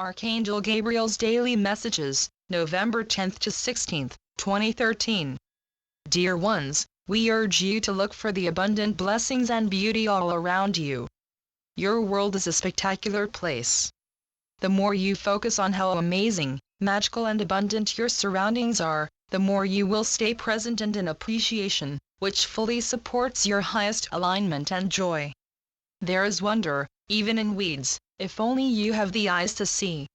Archangel Gabriel's daily messages, November 10th to 16th, 2013. Dear ones, we urge you to look for the abundant blessings and beauty all around you. Your world is a spectacular place. The more you focus on how amazing, magical and abundant your surroundings are, the more you will stay present and in appreciation, which fully supports your highest alignment and joy. There is wonder, even in weeds, if only you have the eyes to see.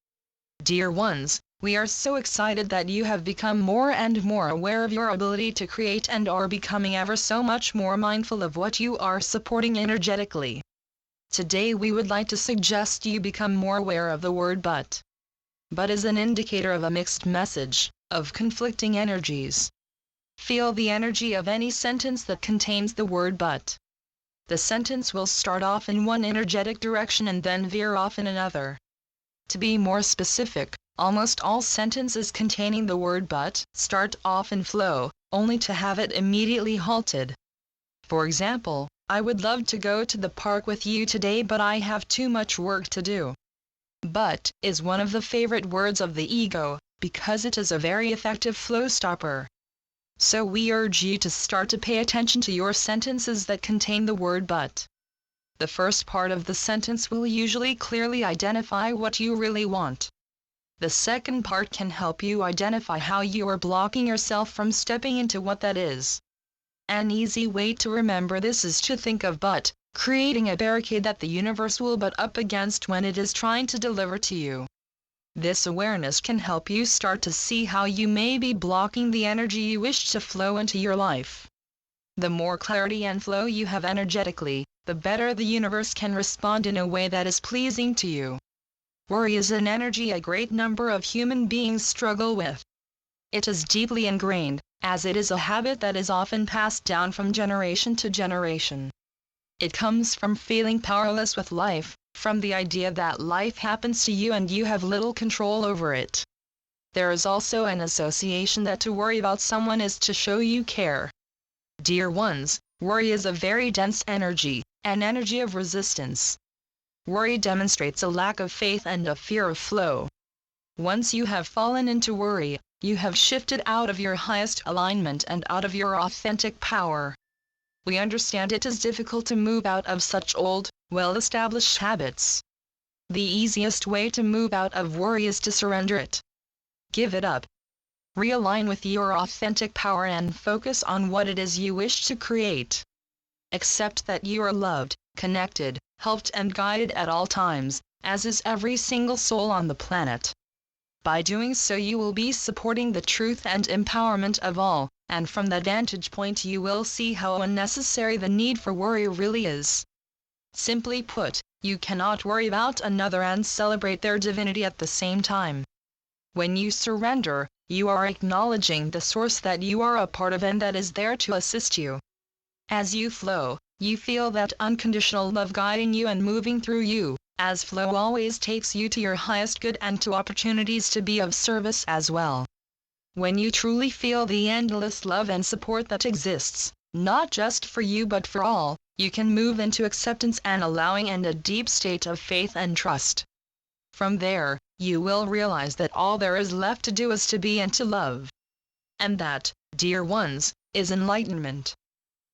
Dear ones, we are so excited that you have become more and more aware of your ability to create and are becoming ever so much more mindful of what you are supporting energetically. Today we would like to suggest you become more aware of the word but. But is an indicator of a mixed message, of conflicting energies. Feel the energy of any sentence that contains the word but. The sentence will start off in one energetic direction and then veer off in another. To be more specific, almost all sentences containing the word but start off in flow, only to have it immediately halted. For example, I would love to go to the park with you today but I have too much work to do. But is one of the favorite words of the ego, because it is a very effective flow stopper. So we urge you to start to pay attention to your sentences that contain the word but. The first part of the sentence will usually clearly identify what you really want. The second part can help you identify how you are blocking yourself from stepping into what that is. An easy way to remember this is to think of but, creating a barricade that the universe will butt up against when it is trying to deliver to you. This awareness can help you start to see how you may be blocking the energy you wish to flow into your life. The more clarity and flow you have energetically, the better the universe can respond in a way that is pleasing to you. Worry is an energy a great number of human beings struggle with. It is deeply ingrained, as it is a habit that is often passed down from generation to generation. It comes from feeling powerless with life, from the idea that life happens to you and you have little control over it. There is also an association that to worry about someone is to show you care. Dear ones, worry is a very dense energy, an energy of resistance. Worry demonstrates a lack of faith and a fear of flow. Once you have fallen into worry, you have shifted out of your highest alignment and out of your authentic power. We understand it is difficult to move out of such old, well-established habits. The easiest way to move out of worry is to surrender it. Give it up. Realign with your authentic power and focus on what it is you wish to create. Accept that you are loved, connected, helped and guided at all times, as is every single soul on the planet. By doing so you will be supporting the truth and empowerment of all, and from that vantage point you will see how unnecessary the need for worry really is. Simply put, you cannot worry about another and celebrate their divinity at the same time. When you surrender, you are acknowledging the source that you are a part of and that is there to assist you. As you flow, you feel that unconditional love guiding you and moving through you, as flow always takes you to your highest good and to opportunities to be of service as well. When you truly feel the endless love and support that exists, not just for you but for all, you can move into acceptance and allowing and a deep state of faith and trust. From there, you will realize that all there is left to do is to be and to love. And that, dear ones, is enlightenment.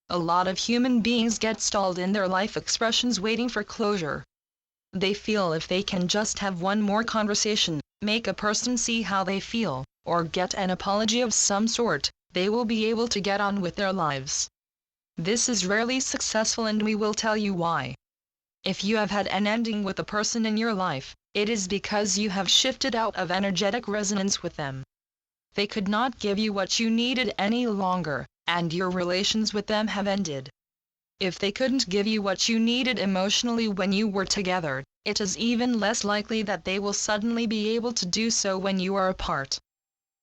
A lot of human beings get stalled in their life expressions waiting for closure. They feel if they can just have one more conversation, make a person see how they feel, or get an apology of some sort, they will be able to get on with their lives. This is rarely successful and we will tell you why. If you have had an ending with a person in your life, it is because you have shifted out of energetic resonance with them. They could not give you what you needed any longer, and your relations with them have ended. If they couldn't give you what you needed emotionally when you were together, it is even less likely that they will suddenly be able to do so when you are apart.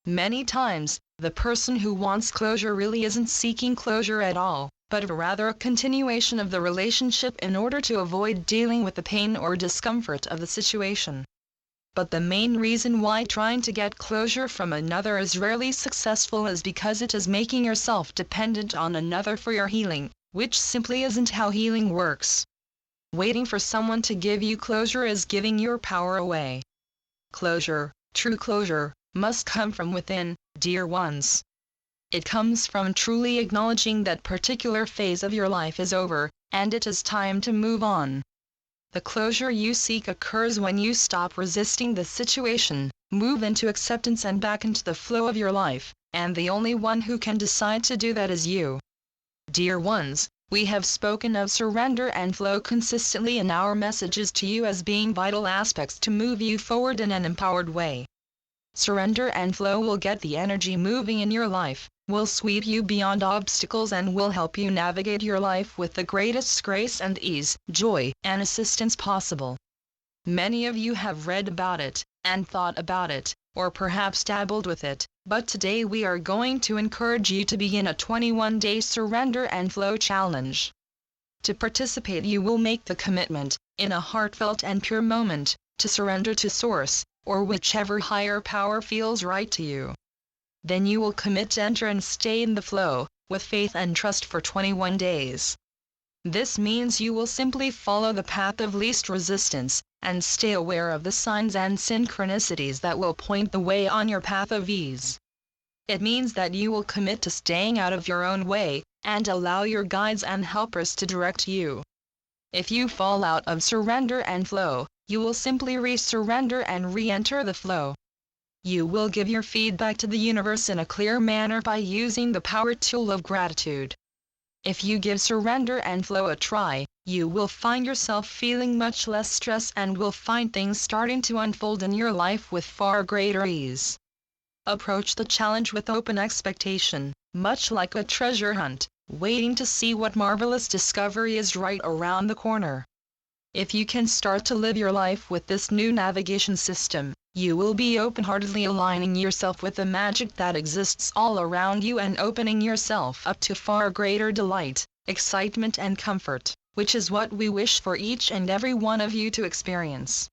Many times, the person who wants closure really isn't seeking closure at all, but rather a continuation of the relationship in order to avoid dealing with the pain or discomfort of the situation. But the main reason why trying to get closure from another is rarely successful is because it is making yourself dependent on another for your healing, which simply isn't how healing works. Waiting for someone to give you closure is giving your power away. Closure, true closure, must come from within, dear ones. It comes from truly acknowledging that particular phase of your life is over, and it is time to move on. The closure you seek occurs when you stop resisting the situation, move into acceptance and back into the flow of your life, and the only one who can decide to do that is you. Dear ones, we have spoken of surrender and flow consistently in our messages to you as being vital aspects to move you forward in an empowered way. Surrender and flow will get the energy moving in your life, will sweep you beyond obstacles and will help you navigate your life with the greatest grace and ease, joy, and assistance possible. Many of you have read about it, and thought about it, or perhaps dabbled with it, but today we are going to encourage you to begin a 21-day surrender and flow challenge. To participate, you will make the commitment, in a heartfelt and pure moment, to surrender to Source, or whichever higher power feels right to you. Then you will commit to enter and stay in the flow, with faith and trust for 21 days. This means you will simply follow the path of least resistance, and stay aware of the signs and synchronicities that will point the way on your path of ease. It means that you will commit to staying out of your own way, and allow your guides and helpers to direct you. If you fall out of surrender and flow, you will simply re-surrender and re-enter the flow. You will give your feedback to the universe in a clear manner by using the power tool of gratitude. If you give surrender and flow a try, you will find yourself feeling much less stress and will find things starting to unfold in your life with far greater ease. Approach the challenge with open expectation, much like a treasure hunt, waiting to see what marvelous discovery is right around the corner. If you can start to live your life with this new navigation system, you will be open-heartedly aligning yourself with the magic that exists all around you and opening yourself up to far greater delight, excitement and comfort, which is what we wish for each and every one of you to experience.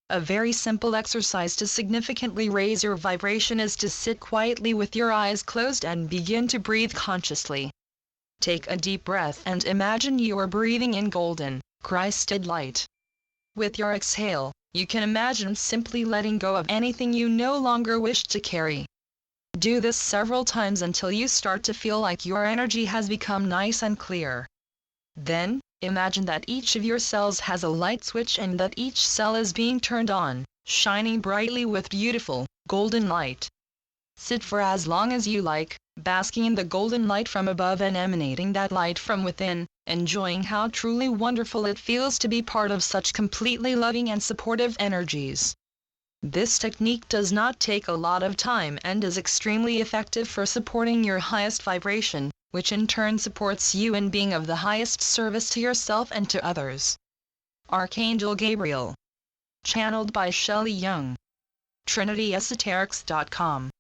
A very simple exercise to significantly raise your vibration is to sit quietly with your eyes closed and begin to breathe consciously. Take a deep breath and imagine you are breathing in golden, Christed light. With your exhale, you can imagine simply letting go of anything you no longer wish to carry. Do this several times until you start to feel like your energy has become nice and clear. Then, imagine that each of your cells has a light switch and that each cell is being turned on, shining brightly with beautiful, golden light. Sit for as long as you like, basking in the golden light from above and emanating that light from within, enjoying how truly wonderful it feels to be part of such completely loving and supportive energies. This technique does not take a lot of time and is extremely effective for supporting your highest vibration, which in turn supports you in being of the highest service to yourself and to others. Archangel Gabriel. Channeled by Shelley Young. TrinityEsoterics.com